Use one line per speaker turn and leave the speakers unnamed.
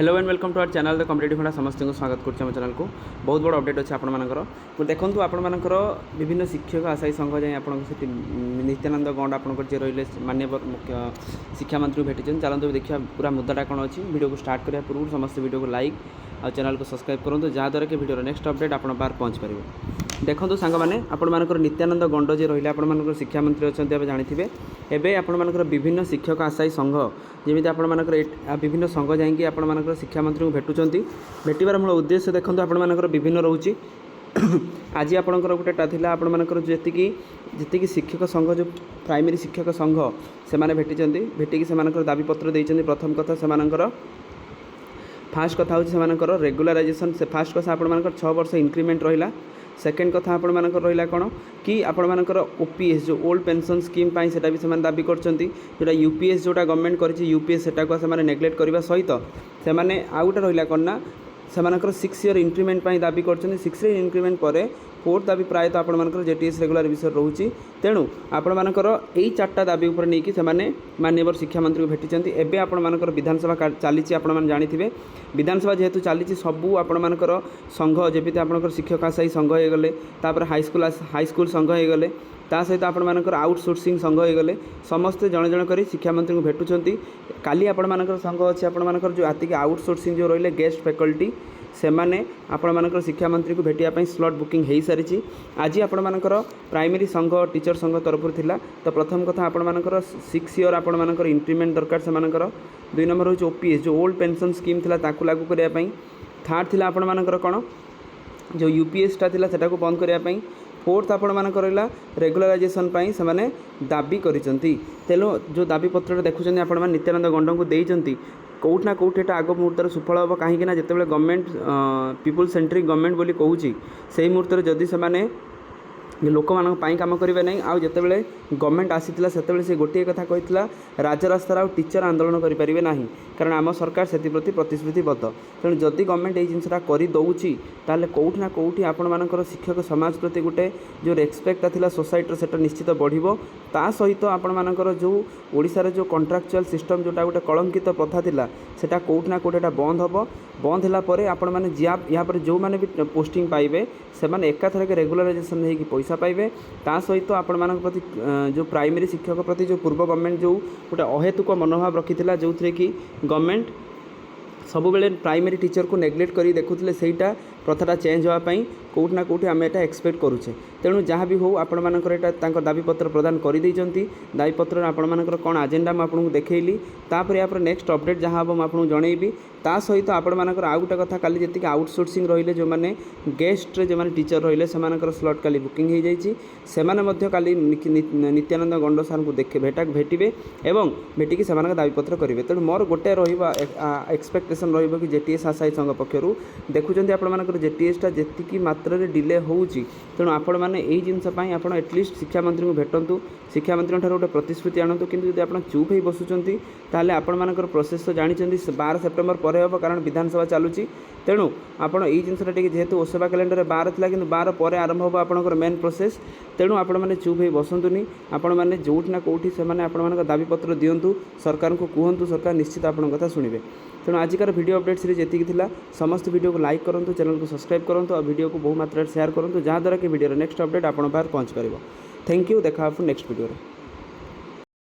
Hello and welcome to our channel the competitive funda समस्त को स्वागत कर चैनल को बहुत बड़ अपडेट अच्छे आपर देखूँ आपर विभिन्न शिक्षक आशायी संघ जाए आप नित्यानंद गौंड आप रही माननीय मुख्य शिक्षा मंत्री भेटी चलते देखिए पूरा मुद्दाटा कौन अच्छी वीडियो को स्टार्ट करने पूर्व समस्त वीडियो को लाइक और चैनल को सब्सक्राइब करूँ जहाँद्वारा कि वीडियो नेक्स्ट अपडेट आप पार पहुँच पार देखो सांग मैंने आपर नित्यानंद गौंड जी रही आपर शिक्षा मंत्री अच्छा जानते एवं आपर विभिन्न शिक्षक आशायी संघ जमी आपर विभिन्न संघ जाकि आपर शिक्षा मंत्री को भेटुंट भेटार मूल उद्देश्य देखो आपर विभिन्न रोचे आज आपणकर गोटेटा था आपर जी शिक्षक संघ जो प्राइमरी शिक्षक संघ से भेटिकी से दाबीपत्र देते प्रथम कथा से फास्ट कथा हूँ रेगुलाराइजेशन से फास्ट कथा आपर 6 वर्ष इंक्रीमेंट रहा सेकेंड कथा आपण रहा कौन कि आपर ओपीएस जो ओल्ड पेंशन स्कीम से भी दाबी कर यूपीएस जोटा गवर्नमेंट कर यूपीएस से नेग्लेक्ट करने सहित से आउ गोटे रहा कौन ना से 6 ईयर इंक्रीमेंट दाबी कर 6 ईयर इंक्रीमेंट पर फोर्थ दाबी प्रायतः आपर जेटीएस रेगुलर विषय रोचे तेणु आपर यही 4टा दाबी उपर नहीं कि माननीय शिक्षा मंत्री को भेटी एवं आपर विधानसभा चली आप जानते विधानसभा जेहेतु चली सबू आपर संघ जमी आप शिक्षक आशायी संघ हो गले हाईस्कूल संघ हो गले ता सहित आपर आउटसोर्सिंग संघ हो गले समस्ते जड़े जड़े कर शिक्षा मंत्री को भेटुंट काली आपर संघ अच्छी आपर जो आतिक आउटसोर्सिंग जो रही गेस्ट फैकल्टी से मैंने आपण शिक्षा मंत्री को भेटिया स्लॉट बुकिंग हो सारी आज आपर प्राइमरी संघ टीचर संघ तरफ थिला तो प्रथम कथा आपर 6 ईयर आपर इंक्रीमेंट दरकार से 2 नंबर हूँ ओपीएस जो ओल्ड पेंशन स्कीम थिला ताकू लागू करने थर्ड थिला आपर कौन जो यूपीएसटा थिला सेटा को बंद करने फोर्थ आपण रहा रेगुलाराइजेशन से दाबी करिसेंती तेलो जो दाबी पत्र देखुं आपण नित्यानंद गौंड को देइचंती कौटना कौटे आग मुहूर्त सुफल हम कहीं जिते गवर्नमेंट पीपुल सेंट्रिक गवर्नमेंट बोली कहूँ से मुहूर्त जदि से लोक मान कम करेंगे ना आउ जिते गवर्नमेंट आसीला से गोटे कथा कही राजरास्तार आ टीचर आंदोलन करेंगे ना कारण आम सरकार से प्रति प्रतिश्रुतिबद्ध तेणु जदि गवर्नमेंट ये जिनसा करदे ताल कौटना कौटी आपर शिक्षक समाज प्रति गोटे जो रेस्पेक्टा था सोसाइटी से निश्चित बढ़ो ता सहित आपर जो ओडिशार जो कॉन्ट्रैक्चुअल सिस्टम जोटा गोटे कलंकित प्रथा थिला सेटा कौटना कौटेटा बंद हम बंद है पर आपण मैंने या जो मैंने भी पोस्टिंग पाइबे से एकाथर के रेगुलाराइजेशन होगी पैसा पाइबे ता सहित आपण प्रति जो प्राइमरी शिक्षक प्रति जो पूर्व गवर्नमेंट जो गोटे अहेतुक मनोभाव रखी जो थे कि गवर्नमेंट सब बेले प्राइमरी टीचर को नेग्लेक्ट कर देखुले सेटा प्रथाटा चेंज होगापाई कौटना कौटी आम एटा एक्सपेक्ट करुचे तेणु जहाँ भी हो आपण मानकर दाबीपत्र प्रदान कर दाबीपत्र आपर कौन आजेंडा मुझे देखली तापर या नेक्स्ट अपडेट जहाँ हम आपको जनइबी ता सहित आपण आउ गोटे कथा काली जी आउटसोर्सिंग रही जो मैंने गेस्ट जो मैंने टीचर रही से स्लॉट काली बुकिंग हो जाए काली नित्यानंद गौंड सार को देखे भेटे एवं भेटिकी से दाबीपत्र करेंगे तेणु मोर गोटे एक्सपेक्टेशन रही जेटीएस आशायी संघ पक्षर देखुं आपर जेटीएसटा जी मात्रा डिले होची तेणु आपण मैंने यही जिनपाई आप एटलिस्ट शिक्षा मंत्री को भेटंतु शिक्षा मंत्री गोटे प्रतिश्रुति आणतु किंतु जब आप चुप हो बसुंच ताले आपर प्रोसेस तो जानते 12 सेप्टेम्बर पर हम कारण विधानसभा चलुची तेणु आपड़ यही जिनसा जेहेतु ओसेवा कैलेंडर 12 था कि 12 पर आरंभ हो आपंकर मेन प्रोसेस तेणु आपण मैंने चुप हो बसतुनि आपण मैंने जोटना कौटी से दाबीपत्र दिंतु सरकार को कहतु सरकार निश्चित आपण कथा शुणे तेणु आजिकार वीडियो अपडेट सीरीज एतिक थिला समस्त वीडियो को लाइक करूँ चैनल को सब्सक्राइब करूँ और वीडियो को बहु मात्रा शेयर करूँ जहाँद्वारा कि वीडियो नेक्स्ट अपडेट आप पार पहुँच पार थैंक यू देखा नेक्स्ट वीडियो।